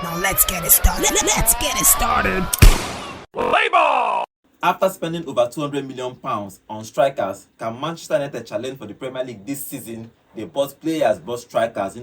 Now let's get it started. Let's get it started. Label! After spending over £200 million on strikers, can Manchester United challenge for the Premier League this season? They bought players, bought strikers.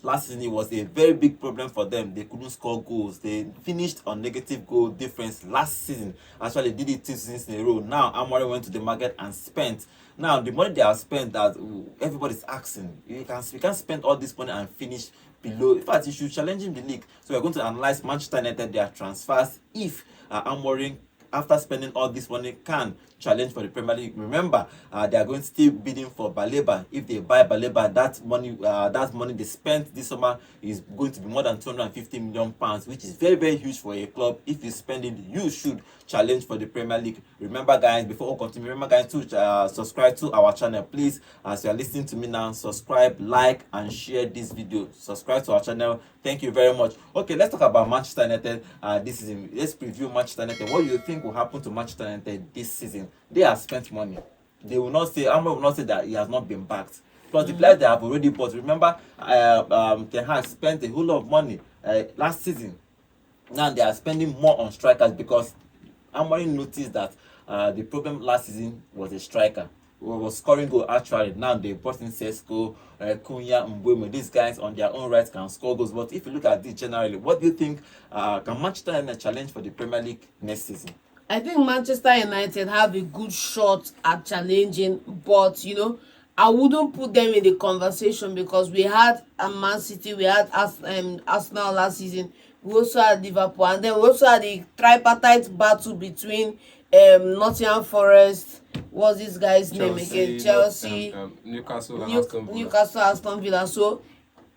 Last season it was a very big problem for them. They couldn't score goals. They finished on negative goal difference last season. Actually, they did it 2 seasons in a row. Now, Amorim went to the market and spent. Now, the money they have spent, that everybody's asking, we can't spend all this money and finish below. In fact, you should challenge in the league. So we're going to analyze Manchester United, their transfers, if Amorim, after spending all this money, can challenge for the Premier League. Remember, they are going to still bidding for Baleba. If they buy Baleba, that money they spent this summer is going to be more than £250 million, which is very, very huge for a club. If you spend it, you should challenge for the Premier League. Remember, guys, before we continue, remember, guys, to subscribe to our channel, please. As you are listening to me now, subscribe, like, and share this video. Subscribe to our channel. Thank you very much. Okay, let's talk about Manchester United this season. Let's preview Manchester United. What do you think will happen to Manchester United this season? They have spent money. They will not say, Amber will not say that he has not been backed. Plus the players they have already bought. Remember, Ten Hag spent a whole lot of money last season. Now they are spending more on strikers because Amorim noticed that the problem last season was a striker who was scoring goal actually. Now they brought in Sesko, Cunha, MBEUMO. These guys on their own right can score goals. But if you look at this generally, what do you think? Can Manchester United challenge for the Premier League next season? I think Manchester United have a good shot at challenging, but I wouldn't put them in the conversation because we had Man City, we had Arsenal last season, we also had Liverpool, and then we also had the tripartite battle between Nottingham Forest, what's this guy's name again? Chelsea, Newcastle, and Aston Villa. Newcastle, Aston Villa. So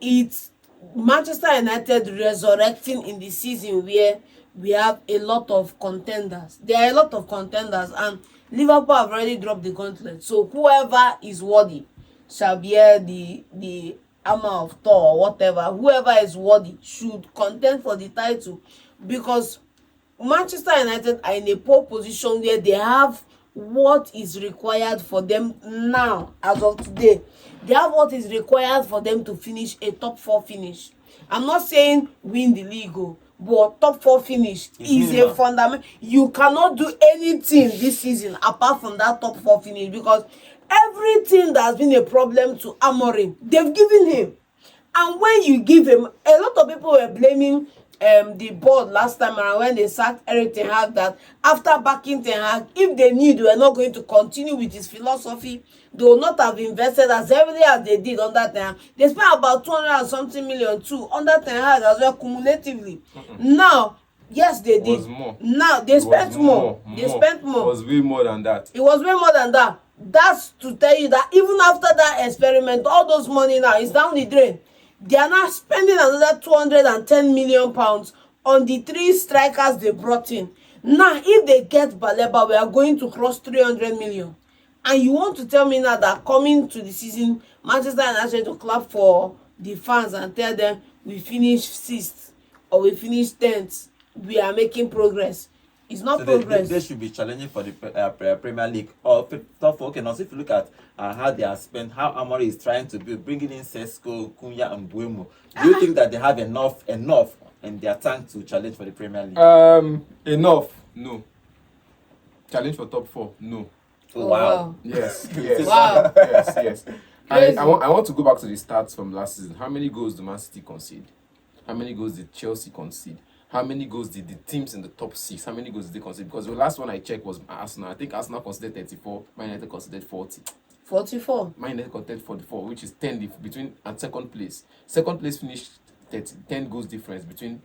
it's Manchester United resurrecting in the season where we have a lot of contenders. There are a lot of contenders, and Liverpool have already dropped the gauntlet. So whoever is worthy shall bear the armor of Thor or whatever. Whoever is worthy should contend for the title, because Manchester United are in a poor position where they have what is required for them now. As of today, they have what is required for them to finish a top 4 finish. I'm not saying win the league, but top 4 finish is a fundamental. You cannot do anything this season apart from that top 4 finish, because everything that has been a problem to Amorim, they've given him. And when you give him, a lot of people were blaming the board last time around when they sacked Eric Ten Hag, that after backing Ten Hag, if they knew they were not going to continue with his philosophy, they would not have invested as heavily as they did under Ten Hag. They spent about 200 and something million too under Ten Hag as well, cumulatively. Now, yes, they did. It was more. Now they spent more. They spent more. It was way more than that. It was way more than that. That's to tell you that even after that experiment, all those money now is down the drain. They are now spending another £210 million on the 3 strikers they brought in. Now, if they get Baleba, we are going to cross 300 million. And you want to tell me now that coming to the season, Manchester United to clap for the fans and tell them we finished 6th or we finished 10th, we are making progress. It's not progress. They should be challenging for the Premier League or top 4. Okay, now so if you look at how they are spent, how Amorim is trying to build, bringing in Sesko, Cunha, and MBEUMO. Do you think that they have enough in their tank to challenge for the Premier League? Enough? No. Challenge for top 4? No. Oh, wow. Yes. Wow. Yes. I want to go back to the stats from last season. How many goals did Man City concede? How many goals did Chelsea concede? How many goals did the teams in the top 6, how many goals did they concede? Because the last one I checked was Arsenal. I think Arsenal conceded 34, Man United conceded 40. 44. Man United conceded 44, which is 10 between and second place. Second place finished 10 goals difference between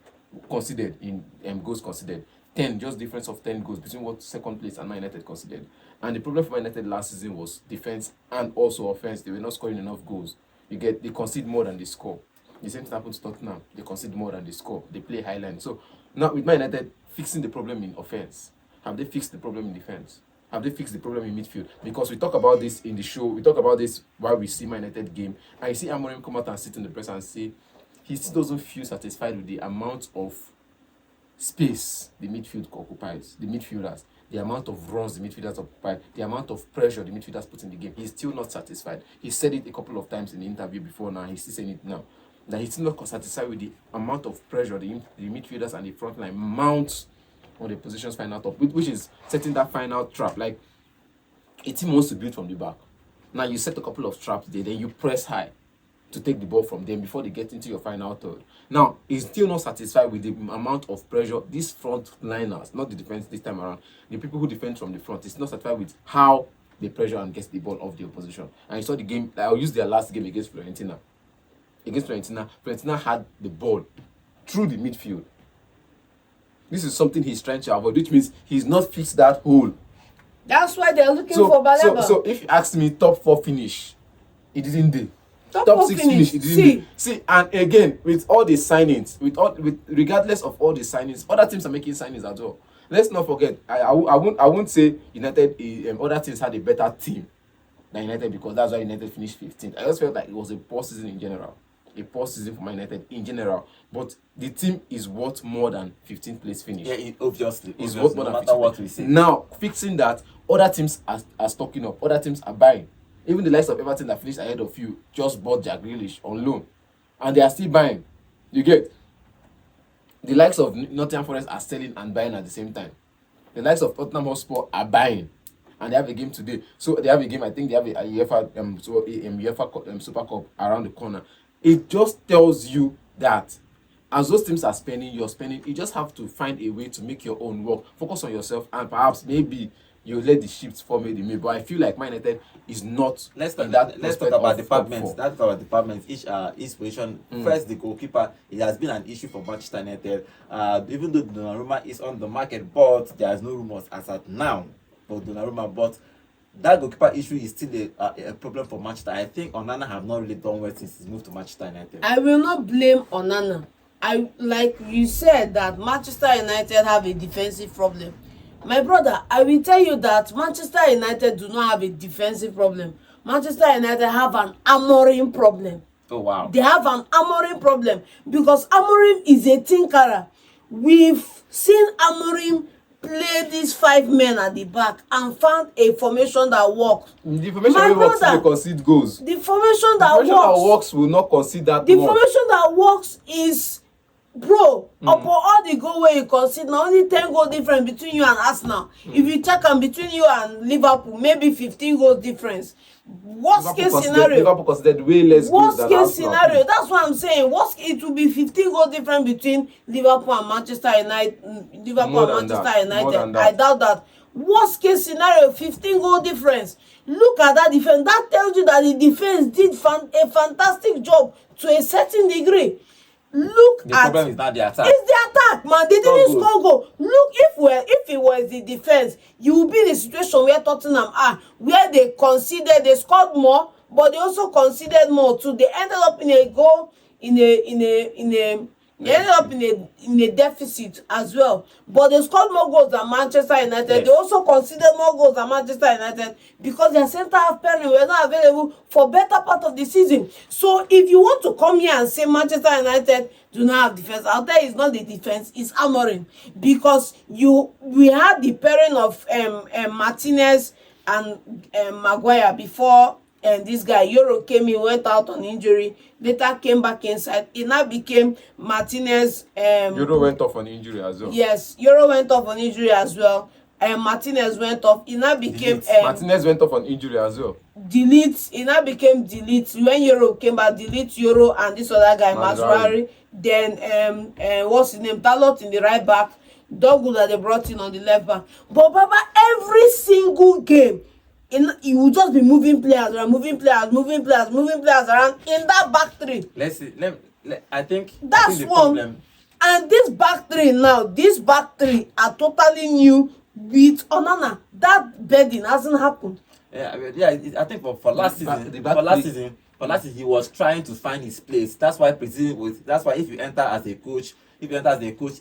conceded in goals conceded. 10, just difference of 10 goals between what second place and Man United conceded. And the problem for Man United last season was defense and also offense. They were not scoring enough goals. They concede more than they score. The same thing happened to Tottenham. They concede more than they score. They play high line. So now with Man United fixing the problem in offense, have they fixed the problem in defense? Have they fixed the problem in midfield? Because we talk about this in the show. We talk about this while we see Man United game. And you see Amorim come out and sit in the press and say he still doesn't feel satisfied with the amount of space the midfield occupies, the midfielders, the amount of runs the midfielders occupy, the amount of pressure the midfielders put in the game. He's still not satisfied. He said it a couple of times in the interview before now. He's still saying it now. that he's still not satisfied with the amount of pressure the midfielders and the front line mount on the positions final top, which is setting that final trap. Like, a team wants to build from the back. Now you set a couple of traps there, then you press high to take the ball from them before they get into your final third. Now, he's still not satisfied with the amount of pressure these front liners, not the defense this time around, the people who defend from the front, is not satisfied with how they pressure and gets the ball off the opposition. And you saw the game, I'll use their last game against Fiorentina. Fiorentina had the ball through the midfield. This is something he's trying to avoid, which means he's not fixed that hole. That's why they're looking for baleba. So if you ask me, top 4 finish, it didn't do. Top 6 finish, it didn't do. See, and again, with all the signings, regardless of all the signings, other teams are making signings as well. Let's not forget, I won't say United, other teams had a better team than United, because that's why United finished 15th. I just felt like it was a poor season in general. A poor season for Man United in general. But the team is worth more than 15th place finish. Yeah, obviously. It's worth more no than matter 15th what place. we say. Now, fixing that, other teams are stocking up. Other teams are buying. Even the likes of Everton that finished ahead of you just bought Jack Grealish on loan. And they are still buying. You get? The likes of Nottingham Forest are selling and buying at the same time. The likes of Tottenham Hotspur are buying. And they have a game today. So they have a game, I think they have a UEFA Super Cup around the corner. It just tells you that as those teams are spending, you're spending. You just have to find a way to make your own work. Focus on yourself, and perhaps maybe you let the ships fall made in May. But I feel like Man United is not. Let's talk about departments. Let's talk about departments. Each position. First, the goalkeeper. It has been an issue for Manchester United. Even though Donnarumma is on the market, but there is no rumors as at now for Donnarumma. But that goalkeeper issue is still a problem for Manchester. I think Onana have not really done well since he's moved to Manchester United. I will not blame Onana. Like you said that Manchester United have a defensive problem. My brother, I will tell you that Manchester United do not have a defensive problem. Manchester United have an amorim problem. Oh wow. They have an amorim problem because Amorim is a tinkerer. We've seen Amorim play these 5 men at the back and found a formation that works. The formation works will concede goals. The formation that works will not concede that the much. formation that works is, bro, upon all the goal where you concede, now only 10 goal difference between you and Arsenal. If you check them between you and Liverpool, maybe 15 goals difference. Worst case scenario. Liverpool considered way less goals than Worst case Arsenal. scenario. That's what I'm saying. It will be 15 goal difference between Liverpool and Manchester United. I doubt that. Worst case scenario, 15 goal difference. Look at that defense. That tells you that the defense did a fantastic job to a certain degree. The problem is not the attack. It's the attack, man. They didn't score goal. Look, if it was the defense, you will be in a situation where Tottenham are, where they scored more, but they also conceded more too. They ended up in a goal they ended up in a deficit as well. But they scored more goals than Manchester United. Yes. They also conceded more goals than Manchester United because their centre half pairing were not available for better part of the season. So if you want to come here and say Manchester United do not have defense, I'll tell you it's not the defense, it's Amorim. Because we had the pairing of Martinez and Maguire before this guy Euro came in, went out on injury, later came back inside. It now became Martinez. Euro went off on injury as well. Yes, Euro went off on injury as well. Martinez went off. It now became Martinez went off on injury as well. Delete. It now became delete when Euro came back. Delete Euro and this other guy Mazraoui. Then what's his name? Dalot in the right back. Dogu that they brought in on the left back. But Baba, every single game, you will just be moving players around in that back three. Let's see. I think that's the one. problem. And this back three are totally new with Onana. That bedding hasn't happened. I think for last season, he was trying to find his place. That's why if you enter as a coach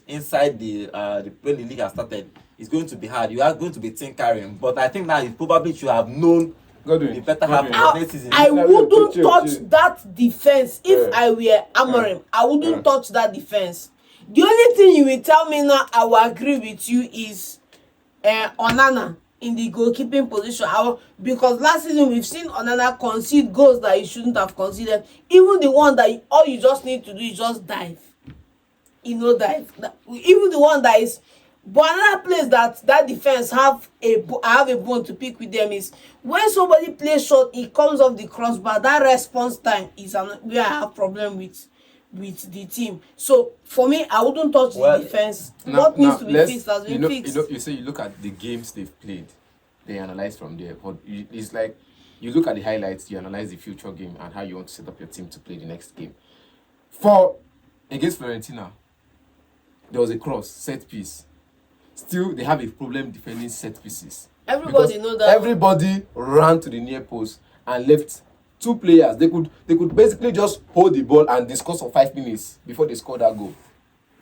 inside the Premier League has started, it's going to be hard. You are going to be tinkering. But I think now you probably should have known the better half of next season. I wouldn't touch that defense if I were Amorim. I wouldn't touch that defense. The only thing you will tell me now I will agree with you is Onana in the goalkeeping position. Because last season we've seen Onana concede goals that he shouldn't have conceded. Even the one that all you just need to do is just dive. Dive. Even the one that is. But another place that defense I have a bone to pick with them is when somebody plays short, it comes off the crossbar. That response time is where I have problem with the team. So for me, I wouldn't touch the defense. What needs to be fixed has been fixed. You say you look at the games they've played, they analyze from there. But it's like you look at the highlights, you analyze the future game and how you want to set up your team to play the next game. Against Fiorentina, there was a cross, set piece. Still, they have a problem defending set pieces. Everybody know that. Everybody ran to the near post and left two players. They could basically just hold the ball and discuss for 5 minutes before they scored that goal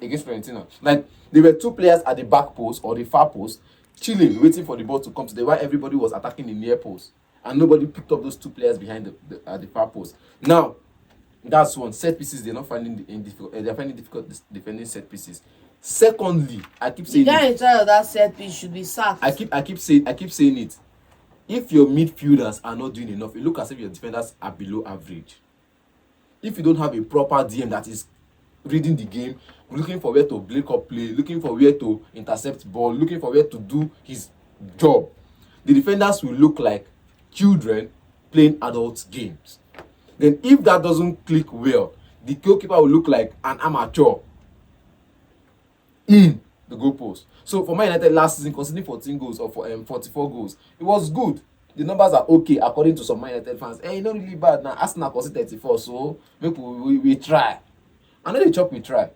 against Fiorentina. Like, there were two players at the back post or the far post, chilling, waiting for the ball to come to them while everybody was attacking the near post. And nobody picked up those two players behind the far post. Now, that's one. Set pieces, they're not finding they're finding difficult defending set pieces. Secondly, I keep saying the guy in charge of that set piece should be sacked. I keep saying it. If your midfielders are not doing enough, it looks as if your defenders are below average. If you don't have a proper DM that is reading the game, looking for where to break up play, looking for where to intercept ball, looking for where to do his job, the defenders will look like children playing adult games. Then if that doesn't click well, the goalkeeper will look like an amateur in the goalpost. So for Man United last season, conceding 14 goals or 44 goals, it was good. The numbers are okay according to some Man United fans. Not really bad now. Arsenal conceded 34, so maybe we try. I know the chop we try.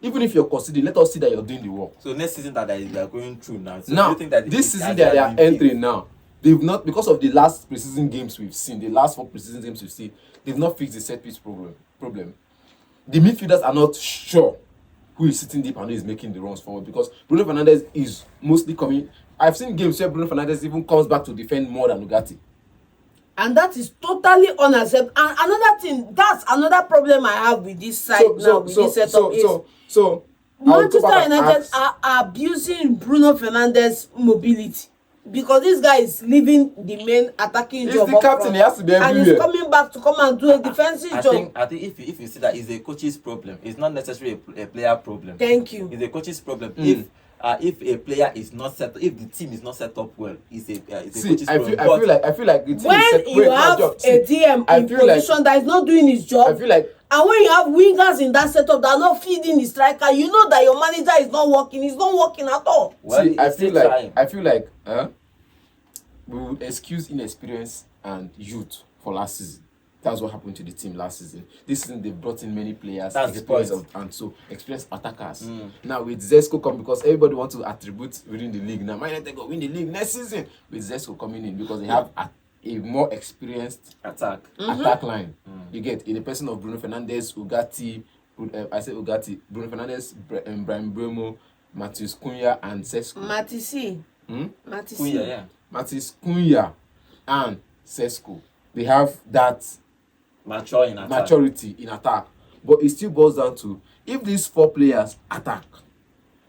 Even if you're conceding, let us see that you're doing the work. So next season that they are going through now. So now, do you think that this season that they are entering now, they've not, because of the last preseason games we've seen, the last 4 preseason games we've seen, they've not fixed the set piece problem. The midfielders are not sure who is sitting deep and who is making the runs forward, because Bruno Fernandes is mostly coming. I've seen games where Bruno Fernandes even comes back to defend more than Ugarte. And that is totally unacceptable. And another thing, that's another problem I have with this side this setup is Manchester United are abusing Bruno Fernandes' mobility. Because this guy is leaving the main attacking job. He's the captain, he has to be everywhere. And he's coming back to come and do a defensive job. I think if you see that it's a coach's problem, it's not necessarily a player problem. Thank you. It's a coach's problem. If a player is not set, if the team is not set up well, it's a coach's problem. I feel like the team when is set. you have a DM in position that is not doing his job, I feel like, and when you have wingers in that setup that are not feeding the striker, you know that your manager is not working. He's not working at all. Well, I feel like we would excuse inexperience and youth for last season. That's what happened to the team last season. This season they brought in many players, experienced attackers. Now with Sesko coming, because everybody wants to attribute within the league. Now Man United go win the league next season with Sesko coming in because they have a more experienced attack line. You get in the person of Bruno Fernandes, Ugarte, Bruno Fernandes, MBEUMO, Cunha, and Sesko. Cunha and Sesko. They have that maturity in attack. But it still boils down to, if these 4 players attack,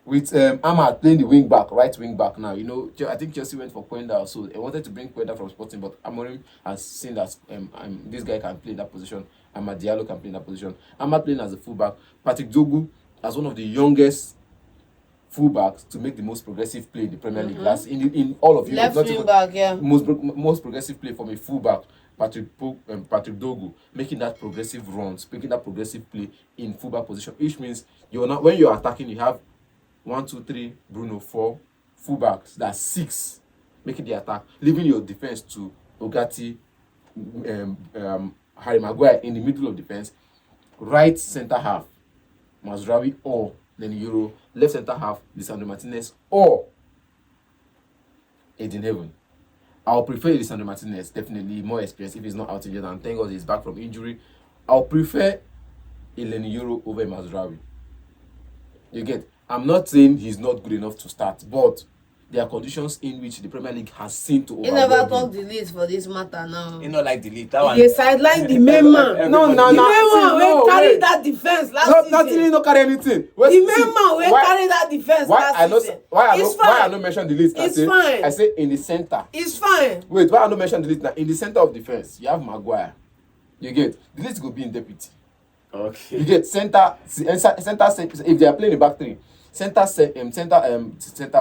with Ahmad playing the right wing back now, I think Chelsea went for Quenda, so they wanted to bring Quenda from Sporting, but Amorim has seen that this guy can play in that position. Amad Diallo can play in that position. Ahmad playing as a fullback. Patrick Dogu as one of the youngest fullbacks to make the most progressive play in the Premier League last in all of Europe. Left wing back, yeah. Most progressive play from a fullback. Patrick Dogu making that progressive runs, making that progressive play in fullback position, which means when you're attacking, you have 1, 2, 3, Bruno, 4 fullbacks. That's 6 making the attack, leaving your defense to Ugarte, Harry Maguire in the middle of defense, right centre half Mazraoui or Lenny Euro, left centre half Lisandro Martinez or Eden Heaven. I'll prefer Lisandro Martinez, definitely more experienced if he's not out injured, and thank God he's back from injury. I'll prefer Lenny Euro over Mazraoui. You get? I'm not saying he's not good enough to start, but there are conditions in which the Premier League has seen to He overwhelm never him. talk the list for this matter now. You know, like the lead. That one. They sideline the main man. No, The no, main no. man wey No, carry wait. that defense last No, season. nothing, no carry anything. The Wait, main see, man wey carry that defense last season. It's why I fine. no mention the list? It's fine. I say in the center. It's fine. Wait, why I no mention the list now? In the center of defense, you have Maguire. You get the list go be in deputy. Okay. You get center. If they are playing the back three, center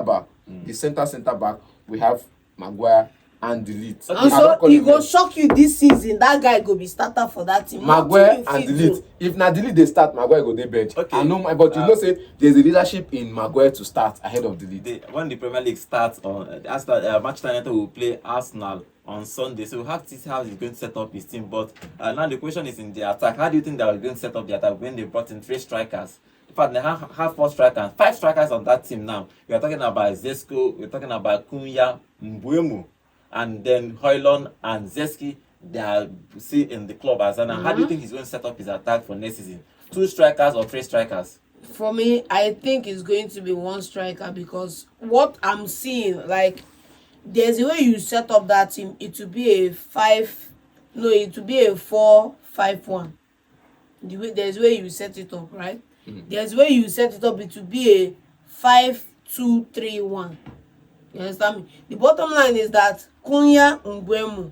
back. The center back we have Maguire and Delete. And so he go shock you this season. That guy go be starter for that team. Maguire Nothing and you fit Delete. do. If na Delete they start, Maguire go dey bench. Okay. I know, but you know say there's a leadership in Maguire to start ahead of Delete. When the Premier League starts on Manchester United will play Arsenal on Sunday, so we'll have to see how he's going to set up his team. But now the question is in the attack. How do you think they are going to set up the attack when they brought in 3 strikers? In fact, they have 4 strikers, 5 strikers on that team now. We are talking about Sesko, we're talking about Cunha, MBEUMO, and then Højlund and Zeski. They are in the club as now. How do you think he's going to set up his attack for next season? 2 strikers or 3 strikers? For me, I think it's going to be 1 striker because what I'm seeing, like, there's a way you set up that team. It will be a 4-5-1. There's a way you set it up, right? There's a way you set it up. It will be a 5-2-3-1. You understand me? The bottom line is that Cunha and MBEUMO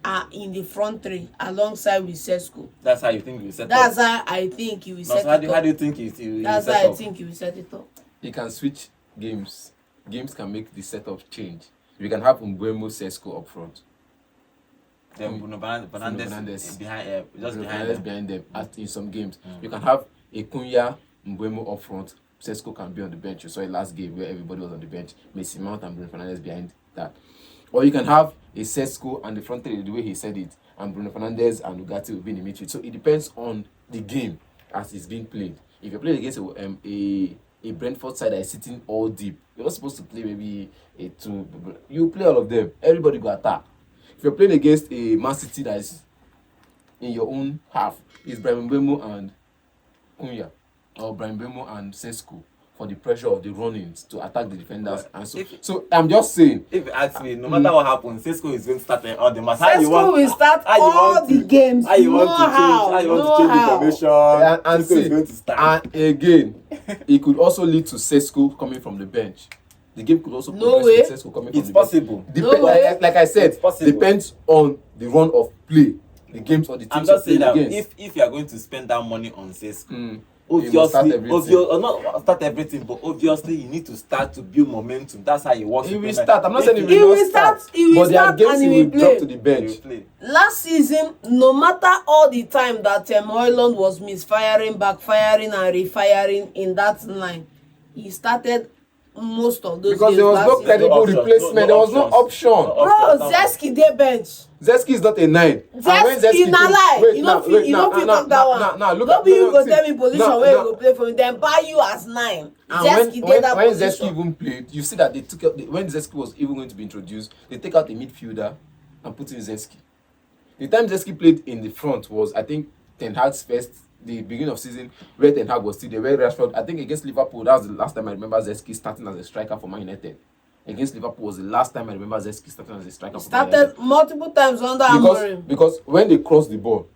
are in the front 3 alongside with Sesko. That's how you think you set That's up? how I think you will No, set so it how up. do you think you That's set how I up? think you will set it up. You can switch games. Games can make the setup change. You can have MBEUMO, Sesko up front. Then Bruno Fernandes is behind, just Bruno behind Fernandes them. behind them in some games. You can have a Cunha, MBEUMO up front. Sesko can be on the bench. You saw it last game where everybody was on the bench. Messi Mount and Bruno Fernandes behind that. Or you can have a Sesko and the front 3 the way he said it, and Bruno Fernandes and Ugarte will be in the midfield. So it depends on the game as it's being played. If you're playing against a Brentford side that is sitting all deep, you're not supposed to play maybe a 2. You play all of them. Everybody go attack. If you're playing against a Man City that is in your own half, it's MBEUMO and Cunha, or MBEUMO and Sesko for the pressure of the run-ins to attack the defenders. And so I'm just saying. If you ask me, no matter what happens, Sesko is going to start all the matches. Sesko will start all the games. How you want to change? How you want to change the formation? And Sesko is going to start. And again, it could also lead to Sesko coming from the bench. The game could also No progress way. with Sesko coming It's from the possible. bench. No way. Like I said, It's possible. depends on the run of play, the games or the I'm teams just of saying that against. if you are going to spend that money on Sesko, You must start everything. not start everything, but obviously you need to start to build momentum. That's how you work. He in will Premier- start. I'm not saying He will will not start. He will but there are start games and he he will will drop play. to the He will bench. play. Last season, no matter all the time that Højlund was misfiring, backfiring, and refiring in that line, he started most of those Because games there was last no season. credible No options, replacement. no There was no options. option. Bro, Zeski dey bench. Zeski is not a 9. And when Zeski na lie. wait, You now, no fit wait, you now, no fit now, talk that now, one. now, look No at- be you no, go see, tell me position now, where you now- go play for me, then buy you as 9. And Zeski dey that when position. Zeski even played, you see that they took out when Zeski was even going to be introduced, they take out a midfielder and put in Zeski. The time Zeski played in the front was, I think, Ten Hag's first, the beginning of season where Ten Hag was still there, where Rashford, I think against Liverpool, that was the last time I remember Zeski starting as a striker for Man United. Against Liverpool was the last time I remember Zeski starting as a striker for Man United. Started multiple times under amorim. Because when they cross the ball,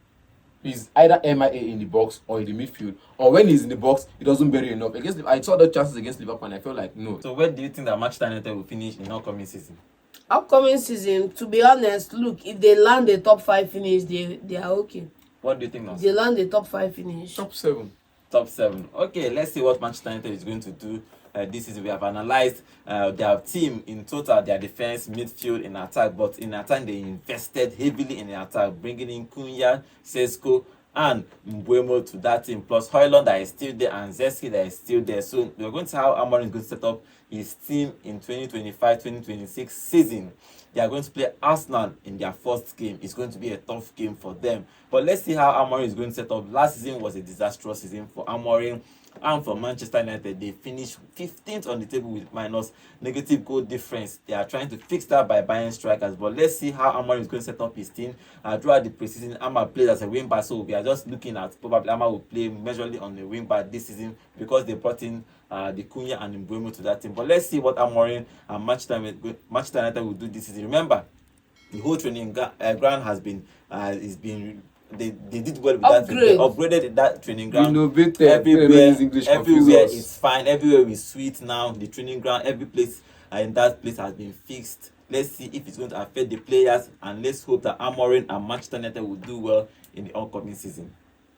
he's either MIA in the box or in the midfield, or when he's in the box, he doesn't bury enough. I saw the chances against Liverpool and I felt like no. So where do you think that Manchester United will finish in upcoming season? Upcoming season, to be honest, look, if they land the top 5 finish, they are okay. What do you think now? If they land the top 5 finish. Top 7. Top 7. Okay, let's see what Manchester United is going to do this season. We have analyzed their team in total, their defense, midfield, in attack. But in attack, they invested heavily in the attack, bringing in Cunha, Sesko, and MBEUMO to that team, plus Højlund that is still there and Zeski that is still there. So we're going to see how Amorim is going to set up his team in 2025-2026 season. They are going to play Arsenal in their first game. It's going to be a tough game for them. But let's see how Amorim is going to set up. Last season was a disastrous season for Amorim. And for Manchester United, they finished 15th on the table with minus negative goal difference. They are trying to fix that by buying strikers, but let's see how Amorim is going to set up his team. Throughout the preseason, Amar plays as a wing back, so we are just looking at probably Amar will play majorly on the wing back this season because they brought in the Cunha and MBEUMO to that team. But let's see what Amorim and Manchester United will do this season. Remember, the whole training ground has been they did well with that. They upgraded that training ground. Innovated. Everywhere it's fine. Everywhere is sweet now. The training ground, every place in that place has been fixed. Let's see if it's going to affect the players, and let's hope that Amorim and Manchester United will do well in the upcoming season.